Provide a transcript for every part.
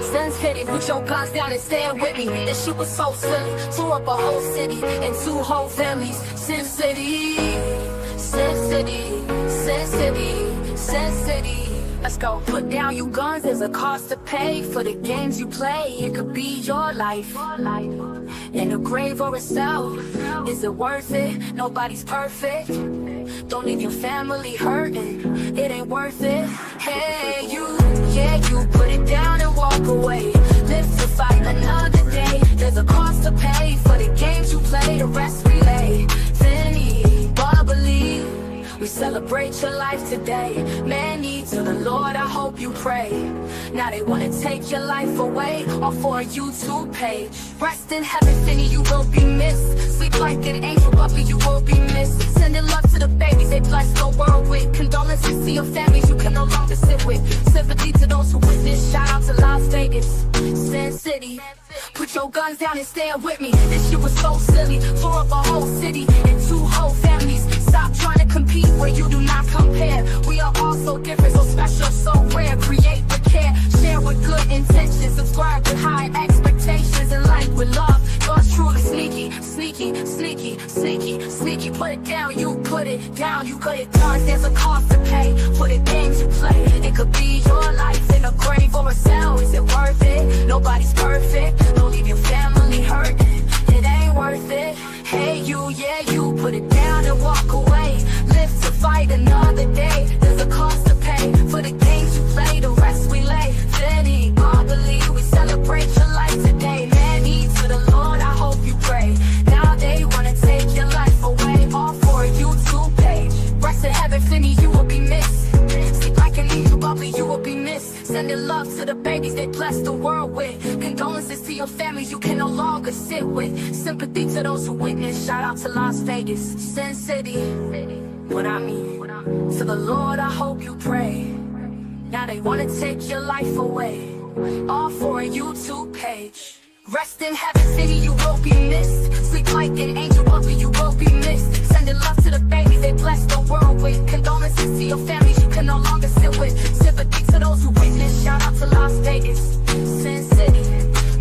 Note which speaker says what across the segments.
Speaker 1: Sense pity, put your guns down and stand with me. This shit was so silly. Tore up a whole city and 2 whole families. Sin City, Sin City, Sin City, Sin City. Let's go. Put down you guns, there's a cost to pay for the games you play. It could be your life, in a grave or a cell. Is it worth it? Nobody's perfect. Don't leave your family hurting, it ain't worth it. Hey you, yeah you, put it down and walk away. Live to fight another day. There's a cost to pay for the games you play. The rest relay, Vinny, bubbly. We celebrate your life today. Many to the Lord, I hope you pray. Now they wanna take your life away off for a YouTube page. Rest in heaven, Finny, you will be missed. Sleep like an angel, Bubbly, you will be missed. Sending love to the babies they bless the world with. Condolences to your families you can no longer sit with. Sympathy to those who witnessed. Shout out to Las Vegas, Sin City. Put your guns down and stand with me. This shit was so silly. Tore up a whole city and 2 whole families. Stop trying to compete where you do not compare. We are all so different, so special, so rare. Create with care, share with good intentions. Subscribe with high expectations and like with love. Yours truly sneaky, sneaky, sneaky, sneaky, sneaky. Put it down, you put it down. You got it done, there's a cost to pay for the games you play. It could be your life in a grave or a cell. Is it worth it? Nobody's perfect. Don't leave your family hurting, it ain't worth it. Hey you, yeah you, put it down and walk away. Live to fight another day. There's a cost to pay for the games you play. The rest we lay. Vinny, bubbly, we celebrate your life today. Many to the Lord, I hope you pray. Now they wanna take your life away, all for a YouTube page. Rest in heaven, Finny, you will be missed. Sleep like an angel, Bubbly, you will be missed. Sending love to the babies they bless the world with. Condolences to your families you can no longer sit with. Sympathy to those who witnessed. Shout out to Las Vegas, Sin City. What I mean, to the Lord I hope you pray. Now they wanna take your life away, all for a YouTube page. Rest in heaven, City, you will be missed. Sleep like an angel, Bubbly, you will be missed. Sending love to the babies they bless the world with. Condolences to your families you can no longer sit with. Sympathy to those who witnessed. Shout out to Las Vegas, Sin City.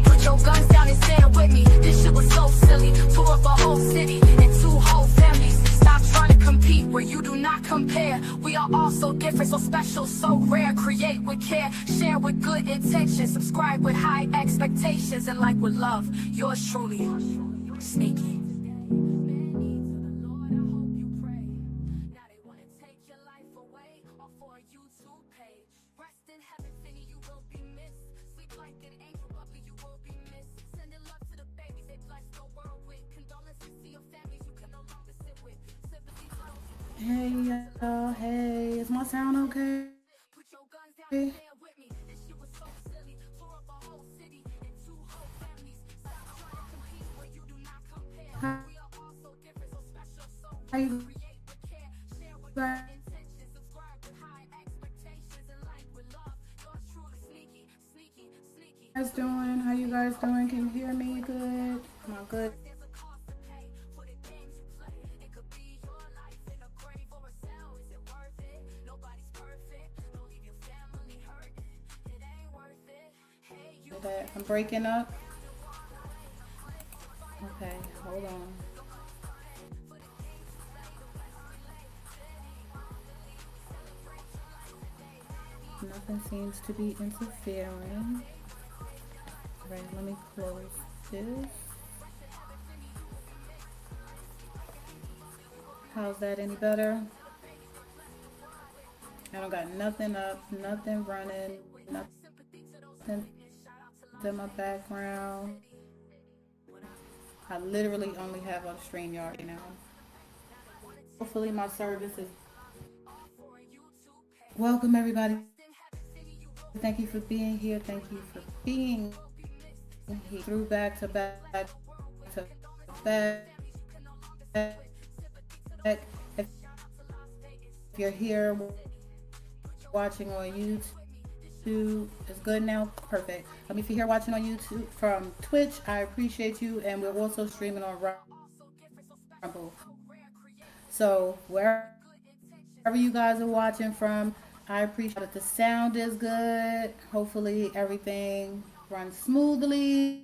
Speaker 1: Put your guns down and stand with me. This shit was so silly. Tore up a whole city and 2 whole families. Stop trying to compete where you do not compare. We are all so different, so special, so rare. Create with care, share with good intentions. Subscribe with high expectations and like with love. Yours truly, Sneaky.
Speaker 2: Hey y'all, hey, is my sound okay? How you guys doing? How you guys doing? Can you hear me good? Am I good? I'm breaking up. Okay, hold on. Nothing seems to be interfering. Right, let me close this. How's that any better? I don't got nothing up, nothing running, nothing in my background. I literally only have on StreamYard now. Hopefully my service is... Welcome everybody. Thank you for being here. Thank you for being here. Through back to back to back. If you're here watching on YouTube, it's good now. Perfect. If you're here watching on YouTube from Twitch, I appreciate you, and we're also streaming on Rumble. So wherever you guys are watching from, I appreciate that the sound is good. Hopefully everything runs smoothly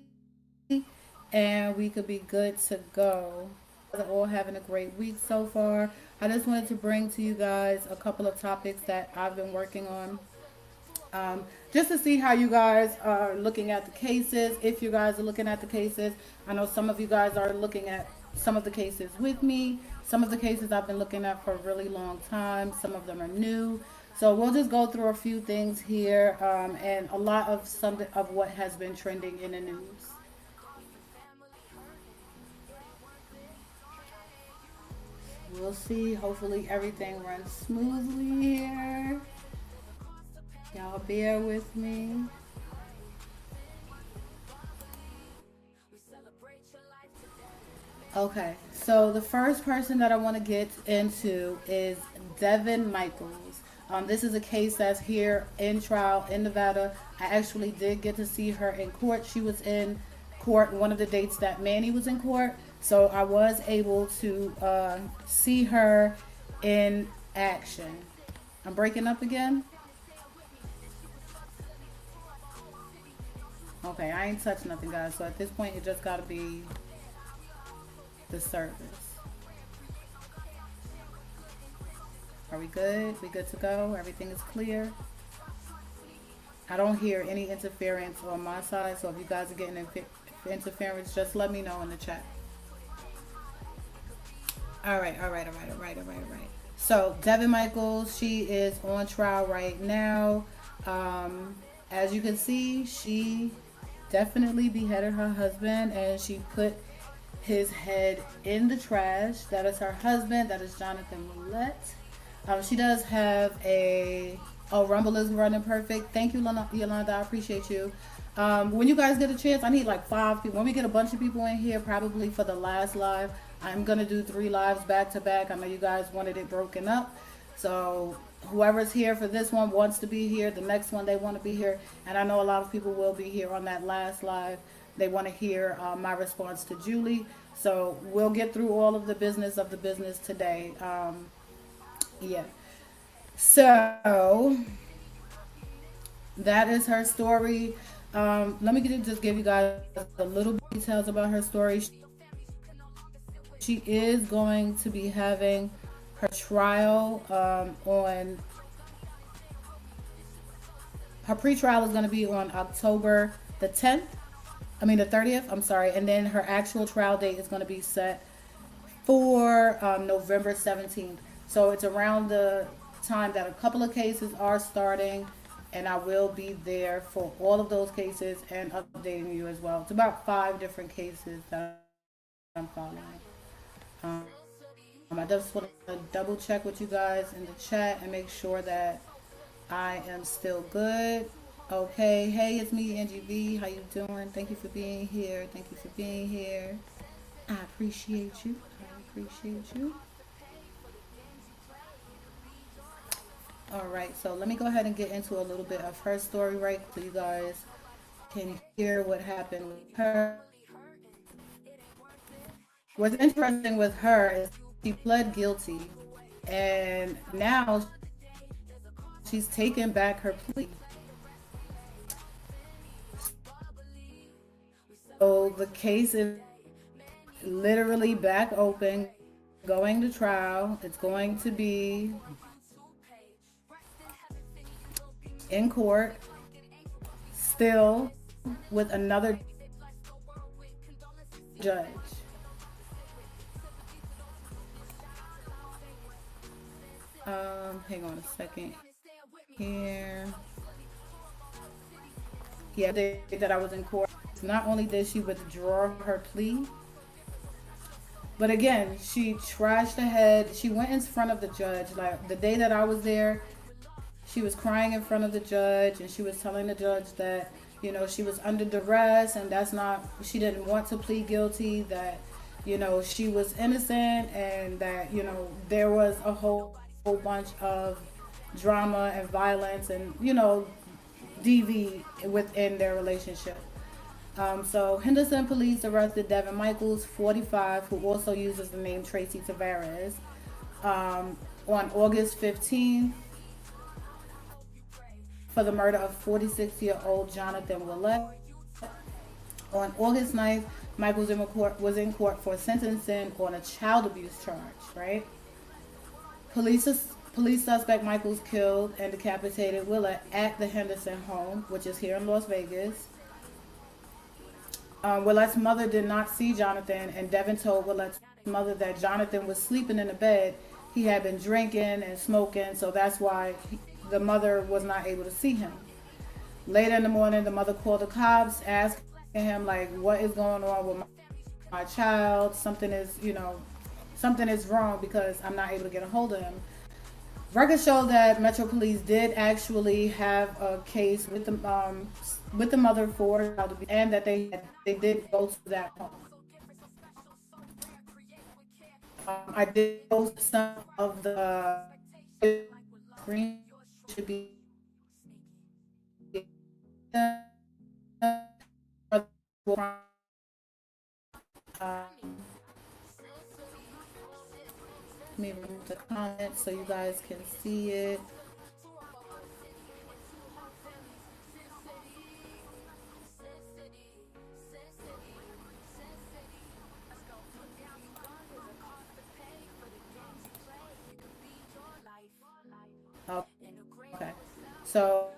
Speaker 2: and we could be good to go. Are all having a great week so far. I just wanted to bring to you guys a couple of topics that I've been working on. Just to see how you guys are looking at the cases. If you guys are looking at the cases, I know some of you guys are looking at some of the cases with me. Some of the cases I've been looking at for a really long time. Some of them are new. So we'll just go through a few things here, and a lot of some of what has been trending in the news. We'll see. Hopefully everything runs smoothly here. Y'all bear with me. Okay, so the first person that I want to get into is Devyn Michaels. This is a case that's here in trial in Nevada. I actually did get to see her in court. She was in court one of the dates that Manny was in court. So I was able to see her in action. I'm breaking up again. Okay, I ain't touched nothing, guys. So at this point, it just got to be the service. Are we good? We good to go? Everything is clear? I don't hear any interference on my side, so if you guys are getting interference, just let me know in the chat. All right. So Devyn Michaels, she is on trial right now. As you can see, she definitely beheaded her husband and she put his head in the trash. That is her husband. That is Jonathan Roulette. She does have a... Oh, Rumble is running perfect. Thank you, Yolanda. I appreciate you. When you guys get a chance, I need like 5 people. When we get a bunch of people in here, probably for the last live, I'm going to do 3 lives back to back. I know you guys wanted it broken up. So whoever's here for this one wants to be here. The next one, they want to be here. And I know a lot of people will be here on that last live. They want to hear my response to Julie. So we'll get through all of the business today. Yeah. So that is her story. Let me just give you guys a little details about her story. She is going to be having her trial on... Her pre-trial is going to be on October the 10th. I mean the 30th, I'm sorry. And then her actual trial date is going to be set for November 17th. So it's around the time that a couple of cases are starting, and I will be there for all of those cases and updating you as well. It's about 5 different cases that I'm following. I just want to double check with you guys in the chat and make sure that I am still good. Okay, hey, it's me, Angie V. How you doing? Thank you for being here. I appreciate you. All right, so let me go ahead and get into a little bit of her story, right, so you guys can hear what happened with her. What's interesting with her is she pled guilty, and now she's taken back her plea. So the case is literally back open, going to trial. It's going to be in court, still with another judge. Hang on a second here. Yeah, the day that I was in court, not only did she withdraw her plea, but again, she trashed ahead. She went in front of the judge. Like the day that I was there, she was crying in front of the judge, and she was telling the judge that, you know, she was under duress and that's not, she didn't want to plead guilty, that, you know, she was innocent, and that, you know, there was a whole bunch of drama and violence and, you know, DV within their relationship. So Henderson police arrested Devyn Michaels, 45, who also uses the name Tracy Tavares, on August 15th. for the murder of 46-year-old Jonathan Willett. On August 9th, Michael was in court for sentencing on a child abuse charge, right? Police suspect Michaels killed and decapitated Willett at the Henderson home, which is here in Las Vegas. Willett's mother did not see Jonathan, and Devyn told Willett's mother that Jonathan was sleeping in the bed. He had been drinking and smoking, so that's why the mother was not able to see him. Later in the morning, the mother called the cops, asking him, like, what is going on with my child? Something is wrong because I'm not able to get a hold of him. Records show that Metro Police did actually have a case with the mother for child abuse, and that they did go to that home. I did post some of the screen should be let me remove the comments so you guys can see it. Okay, so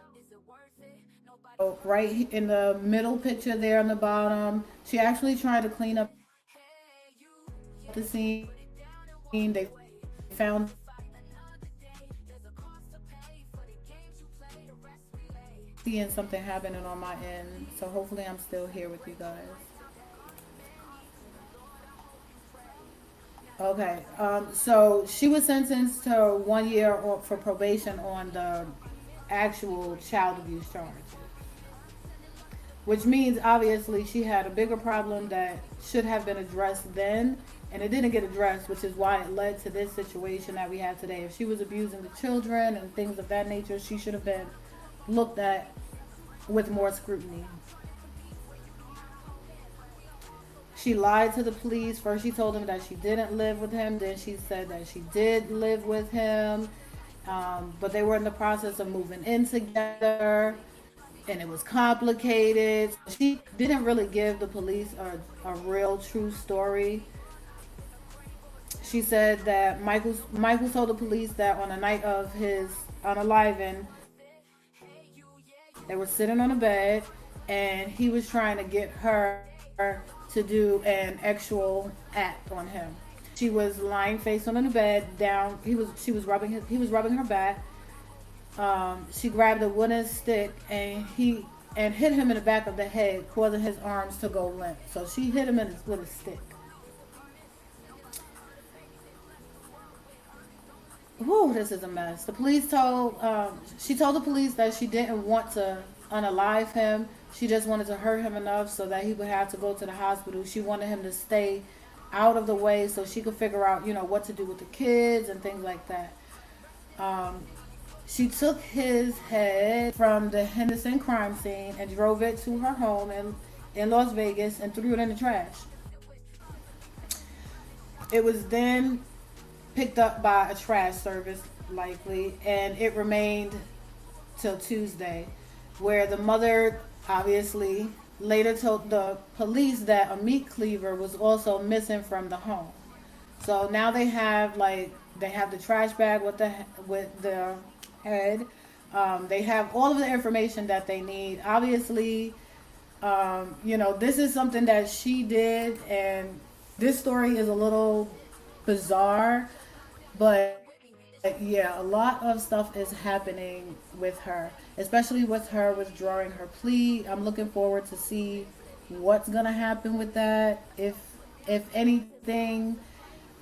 Speaker 2: right in the middle picture there on the bottom, she actually tried to clean up the scene. They found seeing something happening on my end, so hopefully I'm still here with you guys. Okay, so she was sentenced to 1 year for probation on the actual child abuse charge, which means obviously she had a bigger problem that should have been addressed then, and it didn't get addressed, which is why it led to this situation that we have today. If she was abusing the children and things of that nature, she should have been looked at with more scrutiny. She lied to the police. First she told them that she didn't live with him, then she said that she did live with him, but they were in the process of moving in together, and it was complicated. She didn't really give the police a real true story. She said that Michael told the police that on the night of his unaliving, they were sitting on a bed and he was trying to get her to do an actual act on him. She was lying face on the bed, down. He was rubbing her back. She grabbed a wooden stick and hit him in the back of the head, causing his arms to go limp. So she hit him with a stick. Whew, this is a mess. The police she told the police that she didn't want to unalive him. She just wanted to hurt him enough so that he would have to go to the hospital. She wanted him to stay out of the way so she could figure out, what to do with the kids and things like that. She took his head from the Henderson crime scene and drove it to her home in Las Vegas and threw it in the trash. It was then picked up by a trash service, likely, and it remained till Tuesday, where the mother obviously later told the police that a meat cleaver was also missing from the home. So now they have the trash bag with the head. They have all of the information that they need. Obviously, this is something that she did, and this story is a little bizarre, but yeah, a lot of stuff is happening with her, especially with her withdrawing her plea. I'm looking forward to see what's gonna happen with that. If anything,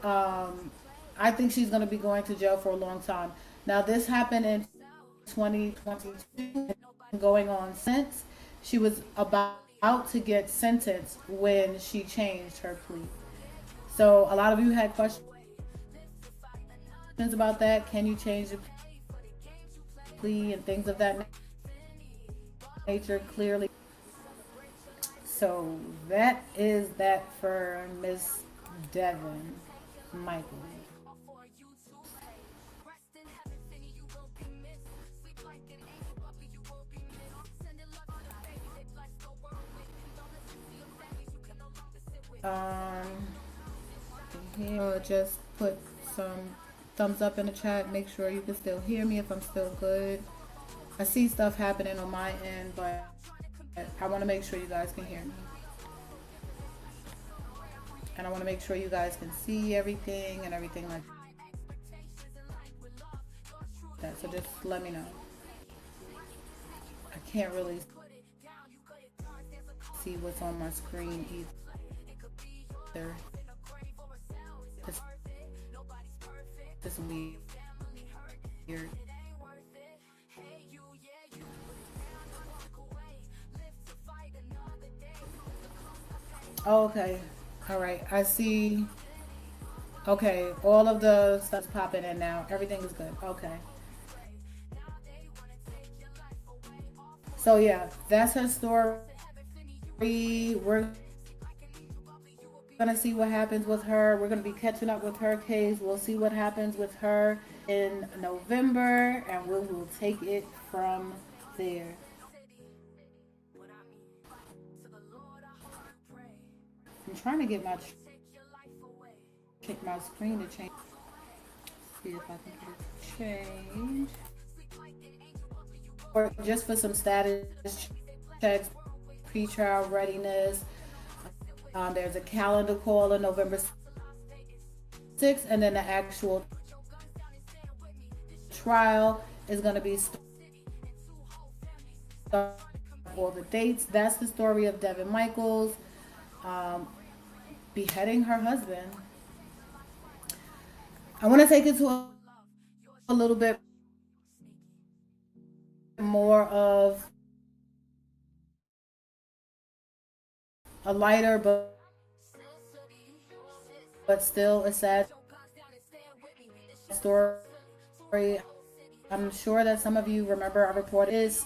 Speaker 2: I think she's gonna be going to jail for a long time. Now, this happened in 2022, going on since. She was about to get sentenced when she changed her plea. So a lot of you had questions about that. Can you change the plea and things of that nature? Clearly. So that is that for Miss Devyn Michael. Um, here, just put some thumbs up in the chat. Make sure you can still hear me if I'm still good. I see stuff happening on my end, but I want to make sure you guys can hear me. And I want to make sure you guys can see everything and everything like that. So just let me know. I can't really see what's on my screen either. This is weird. Oh, okay. All right. I see. Okay. All of the stuff's popping in now. Everything is good. Okay. So yeah, that's her story. We're gonna see what happens with her. We're gonna be catching up with her case. We'll see what happens with her in November, and we will take it from there. I'm trying to get my screen to change. See if I can get it to change. Or just for some status checks, pre-trial readiness. There's a calendar call on November 6th, and then the actual trial is going to be all the dates. That's the story of Devyn Michaels beheading her husband. I want to take it to a little bit more of a lighter but still a sad story. I'm sure that some of you remember our report is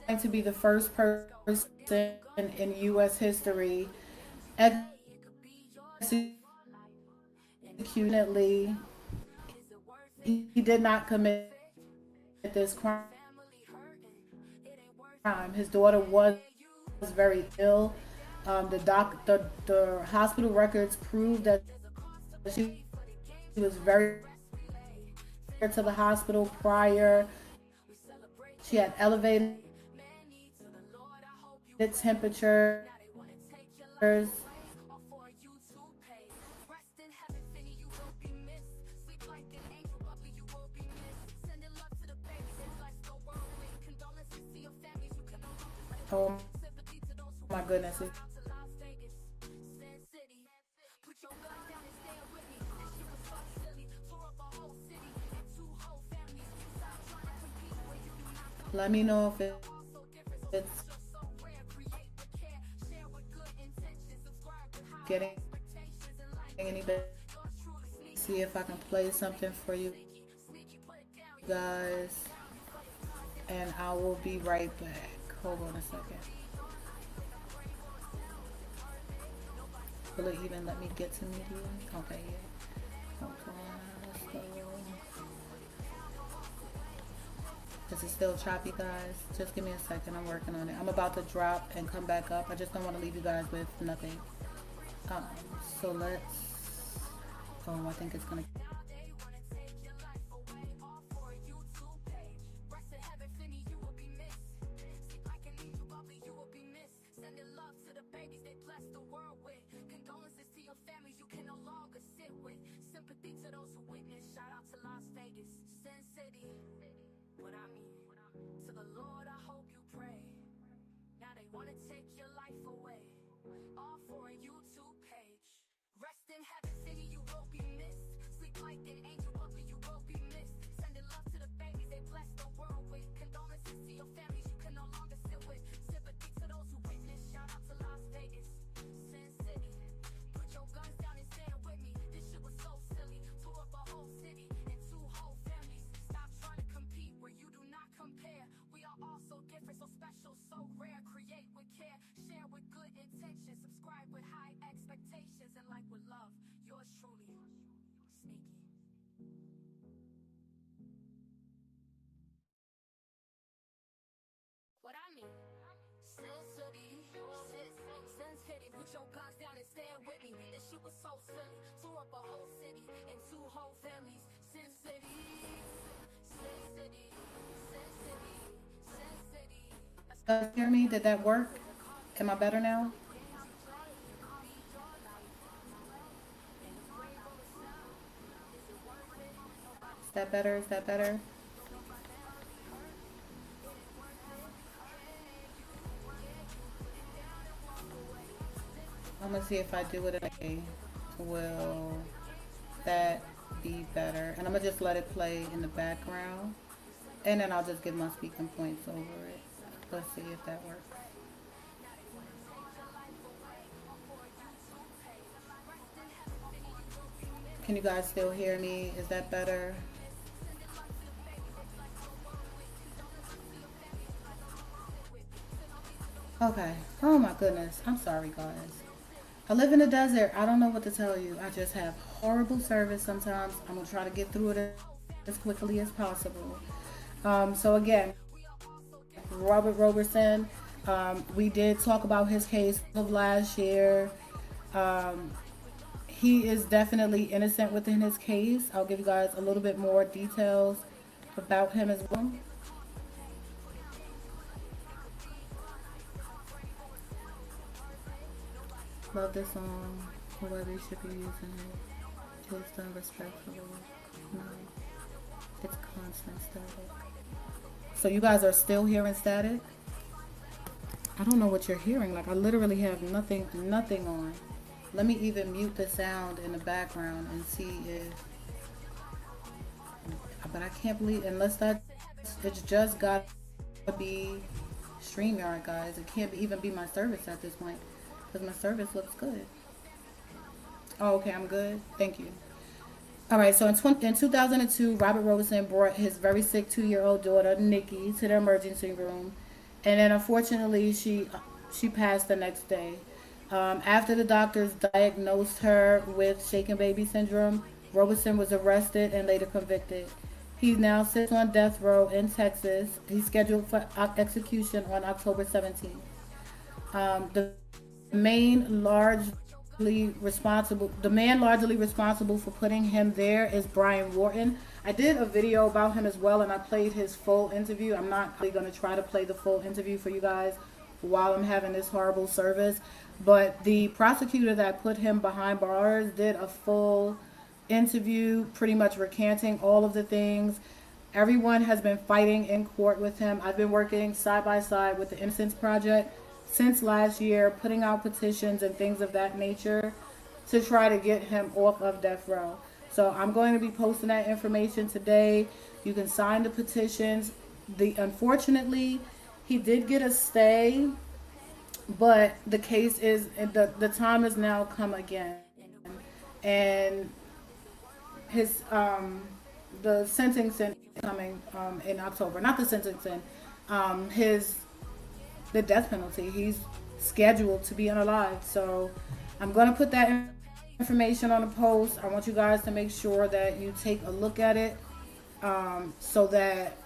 Speaker 2: going to be the first person in U.S. history executed. He did not commit this crime. His daughter was very ill. The hospital records prove that she was very to the hospital prior. She had elevated temperatures. Oh my goodness. Let me know if it's getting any better. See if I can play something for you guys. And I will be right back. Hold on a second. Will it even let me get to media? Okay, yeah. Hold on. Let's go. Is it still choppy, guys? Just give me a second. I'm working on it. I'm about to drop and come back up. I just don't want to leave you guys with nothing. So let's... Oh, I think it's going to...
Speaker 1: so silly. Tore up a whole city and two whole families. Sin City, Sin City, Sin City, Sin City.
Speaker 2: Guys, hear me? Did that work? Am I better now? Is that better? Is that better? I'm gonna see if I do it again. Will that be better? And I'm gonna just let it play in the background, and then I'll just give my speaking points over it. Let's see if that works. Can you guys still hear me? Is that better? Okay. Oh my goodness. I'm sorry, guys. I live in the desert. I don't know what to tell you. I just have horrible service sometimes. I'm going to try to get through it as quickly as possible. So again, Robert Roberson, we did talk about his case of last year. Um, he is definitely innocent within his case. I'll give you guys a little bit more details about him as well. Love this song. Whoever you should be using it. It's done respectfully. No, it's constant static. So you guys are still hearing static? I don't know what you're hearing. Like I literally have nothing on. Let me even mute the sound in the background and see if. But I can't believe unless that it's just got to be StreamYard, guys. It can't even be my service at this point because my service looks good. Oh, okay, I'm good. Thank you. All right, so in 2002, Robert Roberson brought his very sick 2-year-old daughter, Nikki, to the emergency room. And then unfortunately, she passed the next day. After the doctors diagnosed her with shaken baby syndrome, Roberson was arrested and later convicted. He now sits on death row in Texas. He's scheduled for execution on October 17th. The main the man largely responsible for putting him there is Brian Wharton. I did a video about him as well and I played his full interview. I'm not really going to try to play the full interview for you guys while I'm having this horrible service, but the prosecutor that put him behind bars did a full interview pretty much recanting all of the things. Everyone has been fighting in court with him. I've been working side by side with the Innocence Project since last year, putting out petitions and things of that nature to try to get him off of death row. So I'm going to be posting that information today. You can sign the petitions. Unfortunately, he did get a stay, but the case is the time has now come again, and his the sentencing coming in October. Not the sentencing, his the death penalty. He's scheduled to be unalive. So I'm going to put that information on the post. I want you guys to make sure that you take a look at it so that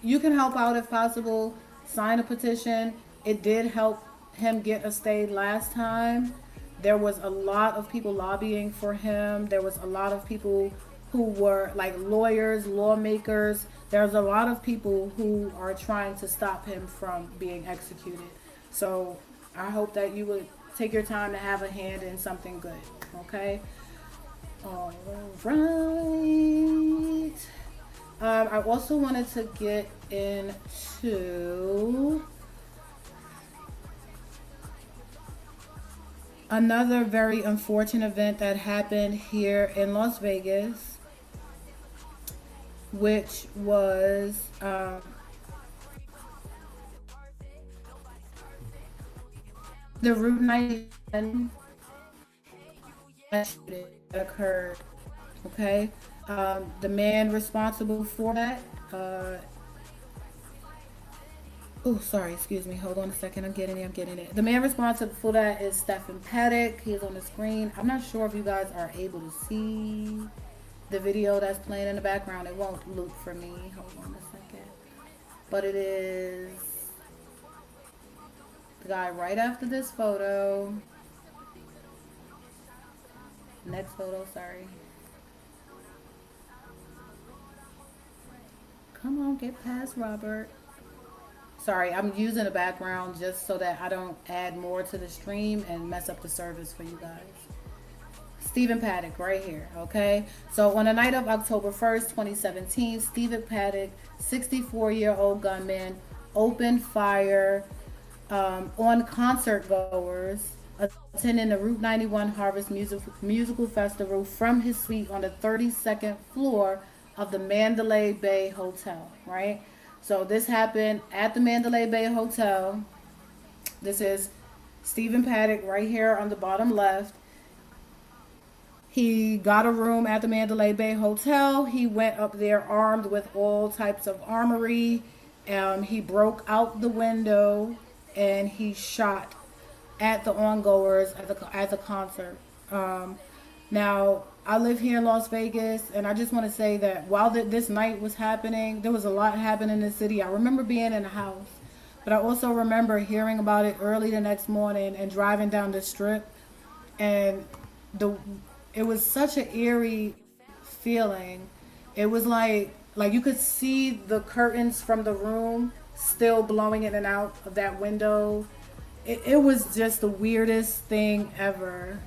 Speaker 2: you can help out if possible. Sign a petition. It did help him get a stay last time. There was a lot of people lobbying for him. There was a lot of people who were like lawyers, lawmakers. There's a lot of people who are trying to stop him from being executed. So I hope that you would take your time to have a hand in something good. Okay? All right. I also wanted to get into another very unfortunate event that happened here in Las Vegas, which was the Route 91 that occurred. Okay, the man responsible for that. Oh, sorry, excuse me. Hold on a second. I'm getting it. The man responsible for that is Stephen Paddock. He's on the screen. I'm not sure if you guys are able to see the video that's playing in the background. It won't loop for me. Hold on a second. But it is the guy right after this photo. Next photo, sorry. Come on, get past Robert. Sorry, I'm using the background just so that I don't add more to the stream and mess up the service for you guys. Stephen Paddock right here, okay? So on the night of October 1st, 2017, Stephen Paddock, 64-year-old gunman, opened fire on concert goers attending the Route 91 Harvest Musical Festival from his suite on the 32nd floor of the Mandalay Bay Hotel, right? So this happened at the Mandalay Bay Hotel. This is Stephen Paddock right here on the bottom left. He got a room at the Mandalay Bay Hotel. He went up there armed with all types of armory. He broke out the window and he shot at the ongoers at the concert. Now, I live here in Las Vegas, and I just want to say that while this night was happening, there was a lot happening in the city. I remember being in the house, but I also remember hearing about it early the next morning and driving down the strip, and it was such an eerie feeling. It was like you could see the curtains from the room still blowing in and out of that window. It was just the weirdest thing ever.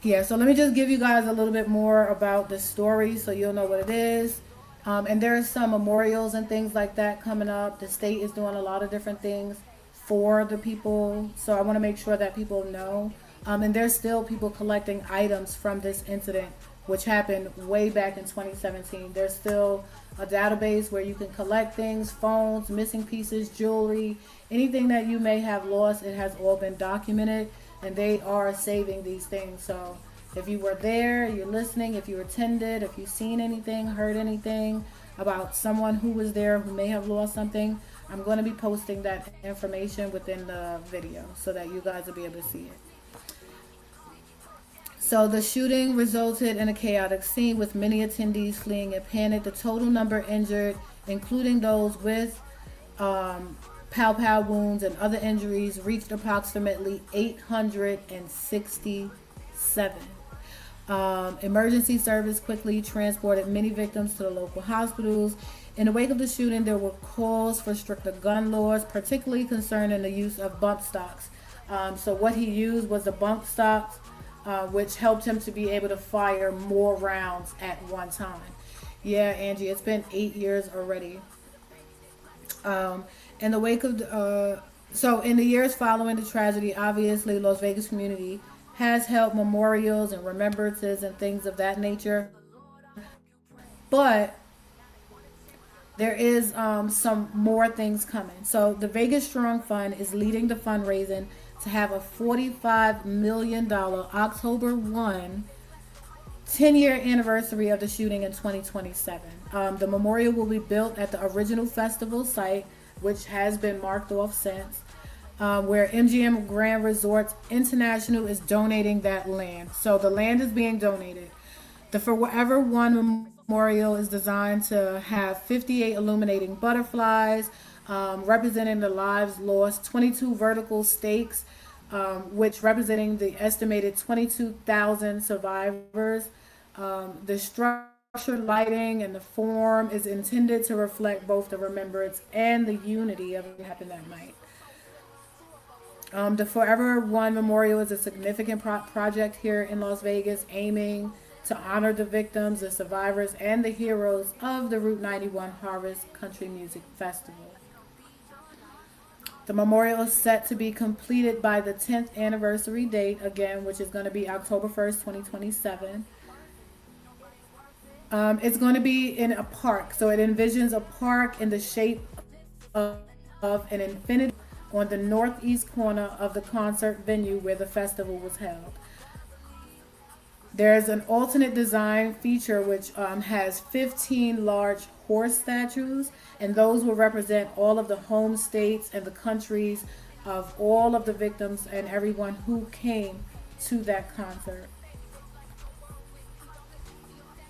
Speaker 2: Yeah, so let me just give you guys a little bit more about the story so you'll know what it is. And there's some memorials and things like that coming up. The state is doing a lot of different things for the people, so I want to make sure that people know. And there's still people collecting items from this incident, which happened way back in 2017. There's still a database where you can collect things, phones, missing pieces, jewelry, anything that you may have lost. It has all been documented, and they are saving these things. So if you were there, you're listening, if you attended, if you've seen anything, heard anything about someone who was there who may have lost something, I'm going to be posting that information within the video so that you guys will be able to see it. So the shooting resulted in a chaotic scene with many attendees fleeing in panic. The total number injured, including those with pow wounds and other injuries, reached approximately 867. Emergency service quickly transported many victims to the local hospitals. In the wake of the shooting, there were calls for stricter gun laws, particularly concerning the use of bump stocks. So what he used was the bump stocks, which helped him to be able to fire more rounds at one time. Yeah, Angie, it's been 8 years already. In the wake of so in the years following the tragedy, obviously Las Vegas community has held memorials and remembrances and things of that nature. But there is some more things coming. So the Vegas Strong Fund is leading the fundraising to have a $45 million October 1 10-year anniversary of the shooting in 2027. The memorial will be built at the original festival site, which has been marked off since, where MGM Grand Resorts International is donating that land. So the land is being donated. The Forever One Memorial is designed to have 58 illuminating butterflies representing the lives lost, 22 vertical stakes, which representing the estimated 22,000 survivors. The structured lighting and the form is intended to reflect both the remembrance and the unity of what happened that night. The Forever One Memorial is a significant project here in Las Vegas, aiming to honor the victims, the survivors, and the heroes of the Route 91 Harvest Country Music Festival. The memorial is set to be completed by the 10th anniversary date, again, which is going to be October 1st, 2027. It's going to be in a park, so it envisions a park in the shape of an infinity on the northeast corner of the concert venue where the festival was held. There's an alternate design feature which has 15 large horse statues, and those will represent all of the home states and the countries of all of the victims and everyone who came to that concert.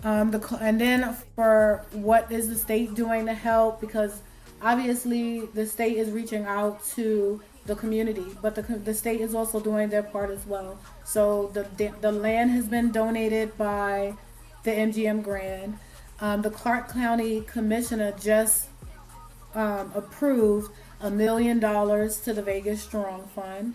Speaker 2: And then for what is the state doing to help, because obviously the state is reaching out to the community, but the state is also doing their part as well. So the land has been donated by the MGM Grand. The Clark County Commissioner just approved $1 million to the Vegas Strong Fund.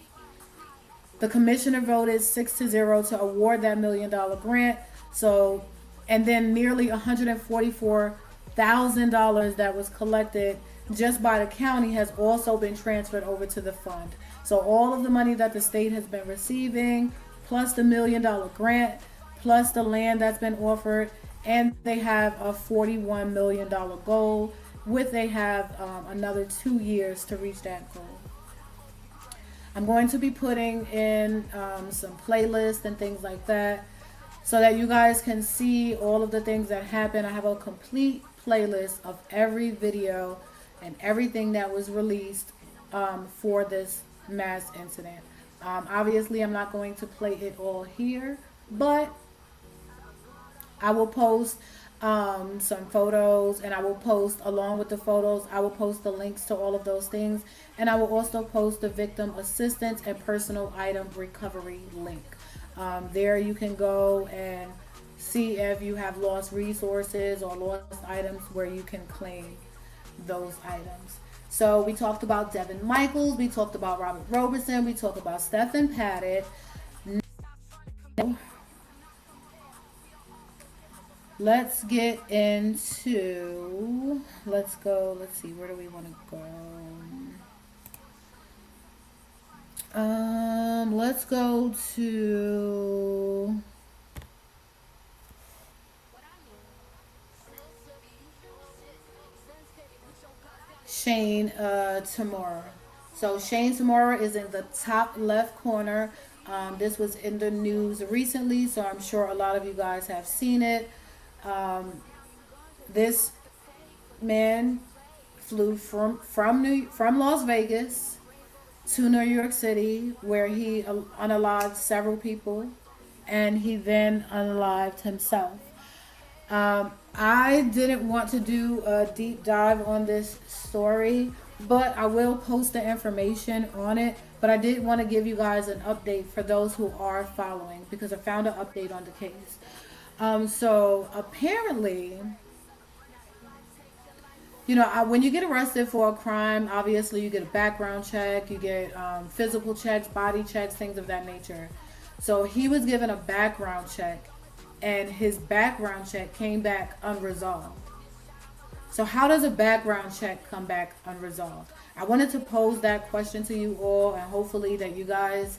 Speaker 2: The commissioner voted 6-0 to award that $1 million grant. So, and then nearly $144,000 that was collected just by the county has also been transferred over to the fund. So all of the money that the state has been receiving, plus the $1 million grant, plus the land that's been offered, and they have a $41 million goal, with they have another 2 years to reach that goal. I'm going to be putting in some playlists and things like that so that you guys can see all of the things that happen. I have a complete playlist of every video and everything that was released for this mass incident. Obviously, I'm not going to play it all here, but I will post some photos, and I will post, along with the photos, I will post the links to all of those things, and I will also post the victim assistance and personal item recovery link. There you can go and see if you have lost resources or lost items where you can claim those items. So we talked about Devyn Michaels, we talked about Robert Roberson, we talked about Stephen Paddock. Let's get into, let's see, where do we want to go? Let's go to Shane Tamora. So Shane Tamora is in the top left corner. This was in the news recently, so I'm sure a lot of you guys have seen it. This man flew from Las Vegas to New York City, where he unalived several people, and he then unalived himself. I didn't want to do a deep dive on this story, but I will post the information on it. But I did want to give you guys an update for those who are following, because I found an update on the case. So apparently, when you get arrested for a crime, obviously you get a background check, you get physical checks, body checks, things of that nature. So he was given a background check, and his background check came back unresolved. So how does a background check come back unresolved? I wanted to pose that question to you all, and hopefully that you guys,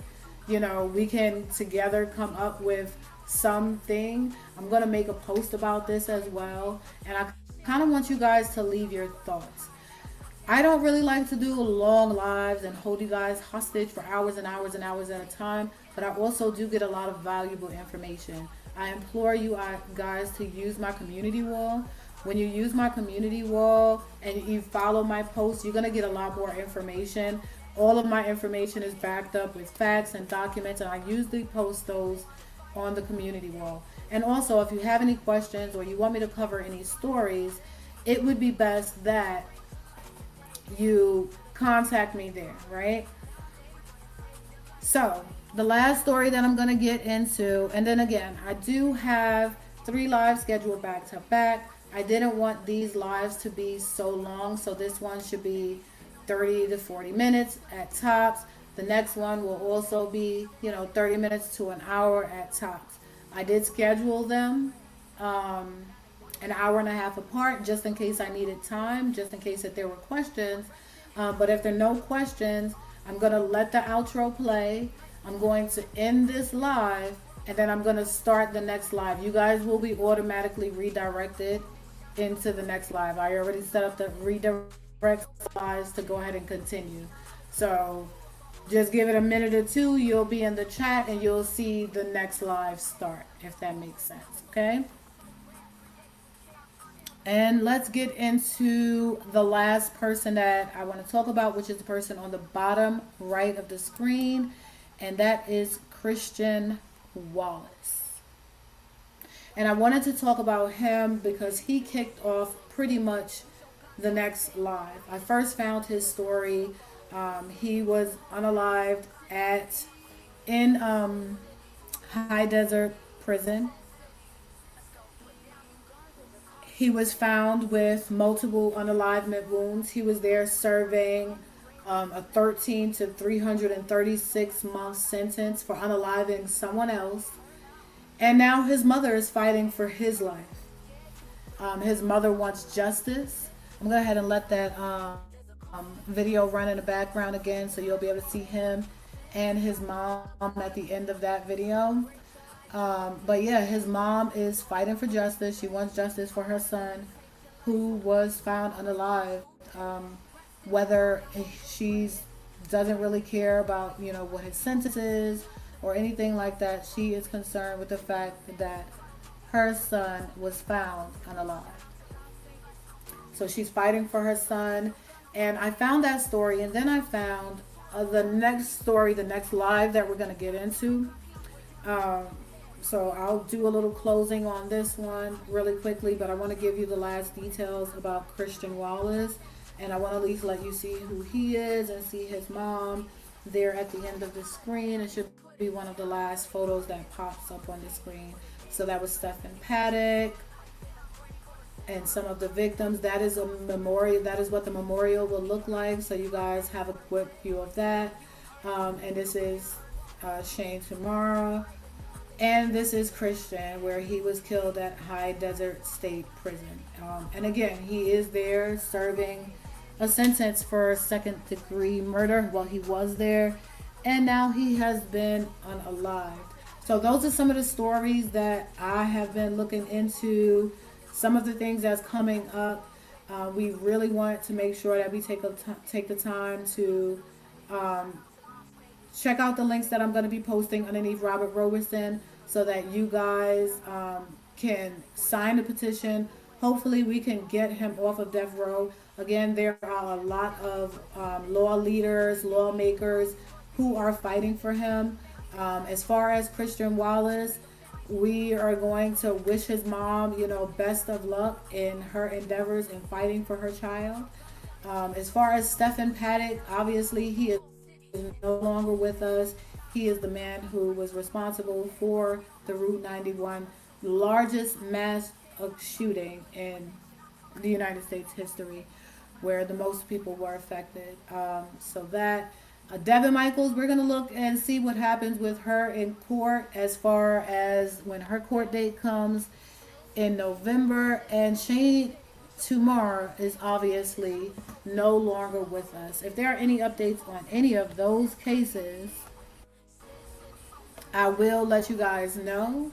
Speaker 2: we can together come up with something. I'm going to make a post about this as well, and I kind of want you guys to leave your thoughts. I don't really like to do long lives and hold you guys hostage for hours and hours and hours at a time, but I also do get a lot of valuable information. I implore you guys to use my community wall. When you use my community wall and you follow my posts, you're going to get a lot more information. All of my information is backed up with facts and documents, and I usually post those on the community wall. And also, if you have any questions or you want me to cover any stories, it would be best that you contact me there, right? So the last story that I'm going to get into, and then again, I do have 3 lives scheduled back to back. I didn't want these lives to be so long, so this one should be 30 to 40 minutes at tops. The next one will also be, 30 minutes to an hour at tops. I did schedule them an hour and a half apart, just in case I needed time, just in case that there were questions. But if there are no questions, I'm going to let the outro play. I'm going to end this live, and then I'm going to start the next live. You guys will be automatically redirected into the next live. I already set up the redirect lives to go ahead and continue. So just give it a minute or two. You'll be in the chat and you'll see the next live start, if that makes sense. Okay. And let's get into the last person that I want to talk about, which is the person on the bottom right of the screen. And that is Christian Wallace. And I wanted to talk about him because he kicked off pretty much the next live. I first found his story He was unalived in High Desert Prison. He was found with multiple unalivement wounds. He was there serving a 13 to 336 month sentence for unaliving someone else. And now his mother is fighting for his life. His mother wants justice. I'm going to go ahead and let that video run in the background again so you'll be able to see him and his mom at the end of that video. But yeah, his mom is fighting for justice. She wants justice for her son who was found unalive. Whether she doesn't really care about, you know, what his sentence is or anything like that, she is concerned with the fact that her son was found unalive. So she's fighting for her son. And I found that story, and then I found the next story, the next live that we're going to get into. So I'll do a little closing on this one really quickly, but I want to give you the last details about Christian Wallace. And I want to at least let you see who he is and see his mom there at the end of the screen. It should be one of the last photos that pops up on the screen. So that was Stephen Paddock and some of the victims. That is a memorial. That is what the memorial will look like. So you guys have a quick view of that. And this is Shane Tamara. And this is Christian, where he was killed at High Desert State Prison. And again, he is there serving a sentence for second-degree murder while he was there. And now he has been unalived. So those are some of the stories that I have been looking into. Some of the things that's coming up. We really want to make sure that we take the time to check out the links that I'm going to be posting underneath Robert Roberson so that you guys can sign the petition. Hopefully we can get him off of death row. Again, there are a lot of law leaders, lawmakers who are fighting for him. As far as Christian Wallace, we are going to wish his mom, you know, best of luck in her endeavors in fighting for her child. As far as Stephen Paddock, obviously he is no longer with us. He is the man who was responsible for the Route 91 largest mass shooting in the United States history, where the most people were affected. So that Devyn Michaels, we're going to look and see what happens with her in court as far as when her court date comes in November. And Shane Tamara is obviously no longer with us. If there are any updates on any of those cases, I will let you guys know.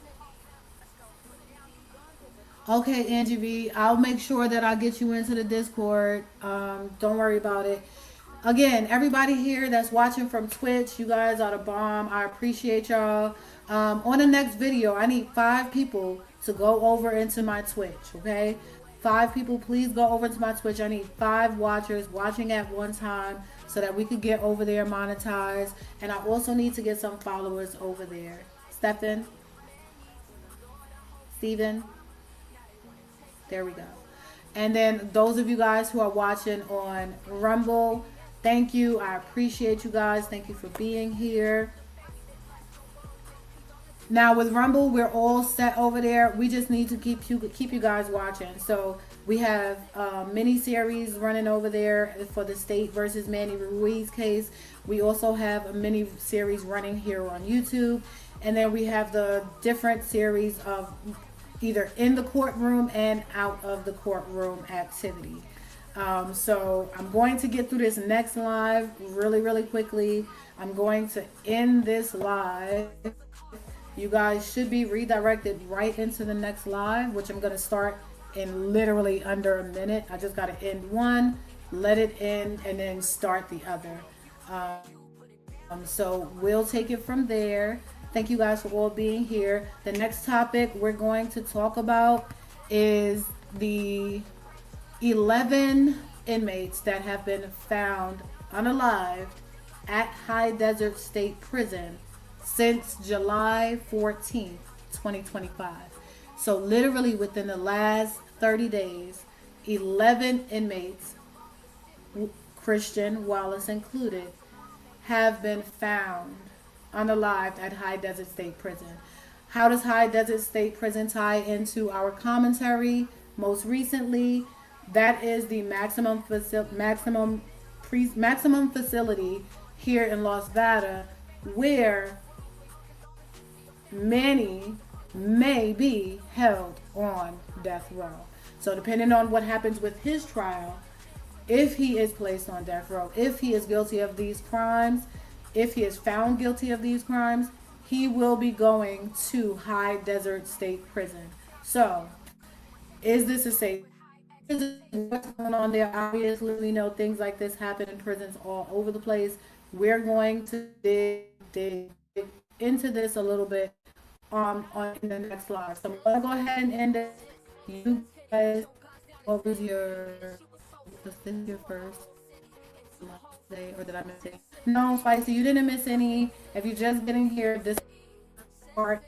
Speaker 2: Okay, Angie V, I'll make sure that I get you into the Discord. Don't worry about it. Again, everybody here that's watching from Twitch, you guys are the bomb. I appreciate y'all. On the next video, I need 5 people to go over into my Twitch, okay? 5 people, please go over to my Twitch. I need 5 watchers watching at one time so that we could get over there monetized. And I also need to get some followers over there. Steven. There we go. And then those of you guys who are watching on Rumble, thank you. I appreciate you guys. Thank you for being here. Now with Rumble, we're all set over there. We just need to keep you guys watching. So we have a mini series running over there for the State versus Manny Ruiz case. We also have a mini series running here on YouTube. And then we have the different series of either in the courtroom and out of the courtroom activity. So I'm going to get through this next live really quickly. I'm going to end this live. You guys should be redirected right into the next live, which I'm going to start in literally under a minute. I just got to end one, let it end, and then start the other. So we'll take it from there. Thank you guys for all being here. The next topic we're going to talk about is the 11 inmates that have been found unalived at High Desert State Prison since July 14th, 2025. So literally within the last 30 days, 11 inmates Christian Wallace included, have been found unalived at High Desert State Prison. How does High Desert State Prison tie into our commentary? Most recently, that is the maximum facility here in Las Vegas, where many may be held on death row. So depending on what happens with his trial, if he is placed on death row, if he is guilty of these crimes, if he is found guilty of these crimes, he will be going to High Desert State Prison. So, is this a safe? What's going on there? Obviously, we know things like this happen in prisons all over the place. We're going to dig into this a little bit on in the next slide. So I'm gonna go ahead and end it. You guys, what was your first day, or did I miss it? No, Spicy, you didn't miss any. If you're just getting here, this part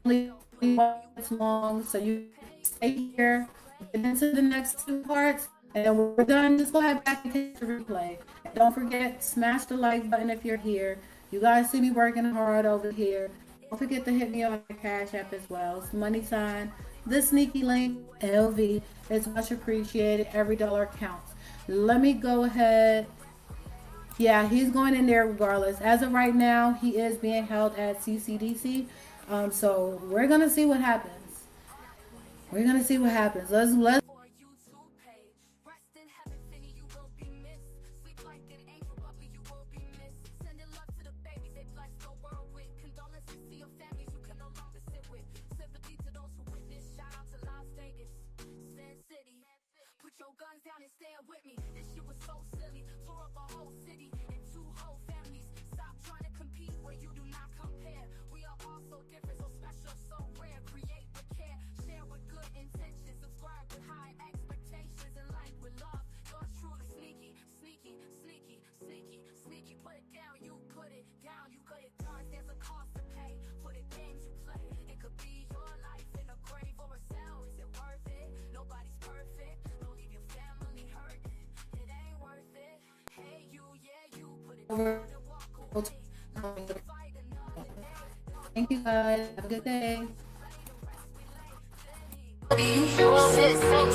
Speaker 2: only it's long, so you stay here, get into the next two parts, and then when we're done, just go ahead back and hit the replay. And don't forget, smash the like button if you're here. You guys see me working hard over here. Don't forget to hit me on the Cash App as well. It's money sign, the sneaky link, LV. It's much appreciated. Every dollar counts. Let me go ahead. Yeah, he's going in there regardless. As of right now, he is being held at CCDC. So we're gonna see what happens. We're gonna see what happens. Let's.
Speaker 1: Down and stand with me. This shit was so silly. Tore up a whole city and two whole families. Stop trying to compete where you do not compare. We are all so different, so special, so rare. Create with care, share with good intentions. Subscribe with high expectations and like with love. You're truly sneaky, sneaky, sneaky, sneaky, sneaky. Put it down, you put it down, you got it done. There's a cost to pay for the games you play. It could be your life in a grave or a cell. Is it worth it? Nobody's perfect. Don't leave your family hurting. It ain't worth it. Hey, you, yeah, you put it down and walk away.
Speaker 2: Thank you guys. Have a good day.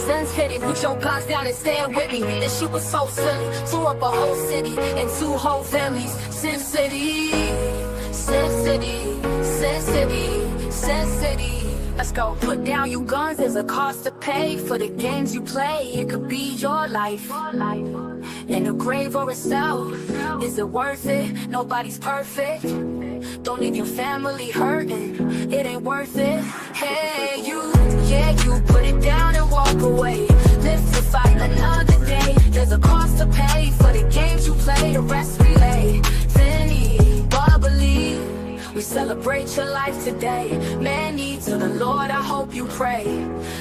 Speaker 1: Sense hit it, put your guns down and stand with me. This shit was so silly. Tore up a whole city and two whole families. Sin City, Sin City, Sin City, Sin City. Let's go. Put down your guns, there's a cost to pay for the games you play. It could be your life in a grave or a cell. Is it worth it? Nobody's perfect. Don't leave your family hurting. It ain't worth it. Hey, you, yeah, you put it down and walk away. Live to fight another day. There's a cost to pay for the games you play. The rest relay. Vinny, bubbly. We celebrate your life today. Many to the Lord, I hope you pray.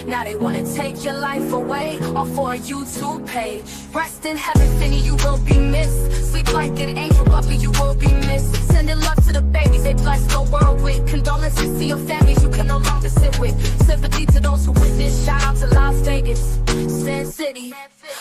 Speaker 1: Now they wanna take your life away off for a YouTube page. Rest in heaven, Finny, you will be missed. Sleep like an angel, puppy, you will be missed. Sending love to the babies, they bless the world with. Condolences to your families you can no longer sit with. Sympathy to those who witnessed. Shout out to Las Vegas, Sin City.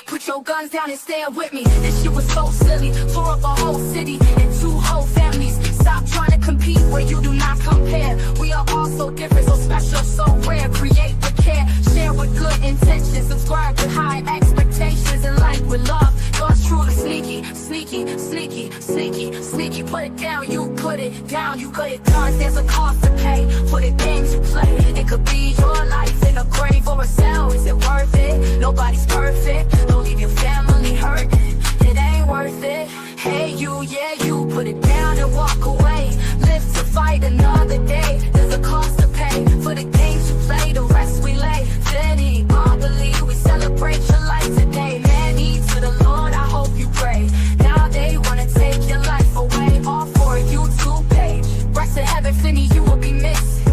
Speaker 1: Put your guns down and stand with me. This shit was so silly. Tore up a whole city and two whole families. Stop trying to compete where you do not compare. We are all so different, so special, so rare. Create with care, share with good intentions. Subscribe with high expectations and like with love. Yours truly sneaky, sneaky, sneaky, sneaky, sneaky. Put it down, you put it down, you got it done. There's a cost to pay for the games you play. It could be your life in a grave or a cell. Is it worth it? Nobody's perfect. Don't leave your family hurting. It ain't worth it. Hey, you, yeah, you put it down and walk away. Live to fight another day. There's a cost to pay for the games you play. The rest we lay. Jenny, believe we celebrate your life today. Many to the Lord, I hope you pray. Now they wanna take your life away, all for a YouTube page. Rest in heaven, Finny, you will be missed.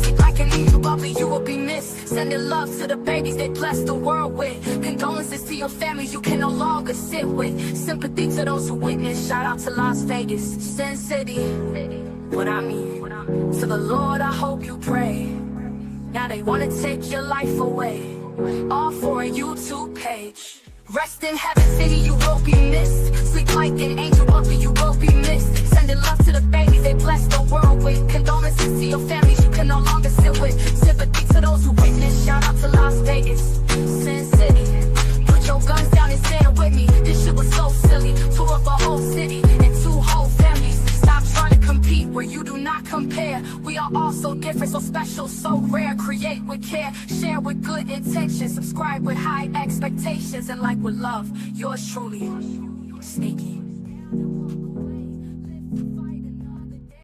Speaker 1: Sleep like an angel, bubbly, you will be missed. Sending love to the babies they bless the world with. Condolences to your families you can no longer sit with. Sympathy to those who witnessed. Shout out to Las Vegas, Sin City. What I mean, to the Lord I hope you pray. Now they wanna take your life away, all for a YouTube page. Rest in heaven, city, you will be missed. Sleep like an angel, puppy, you will be missed. Sending love to the babies, they bless the world with. Condolences to your families you can no longer sit with. Sympathy to those who witness, shout out to Las Vegas, Sin City. Put your guns down and stand with me. This shit was so silly. Tore up a whole city and 2 whole families. Stop trying to compete where you do not compare. We are all so different, so special, so rare. Create with care, share with good intentions. Subscribe with high expectations and like with love. Yours truly, Sneaky.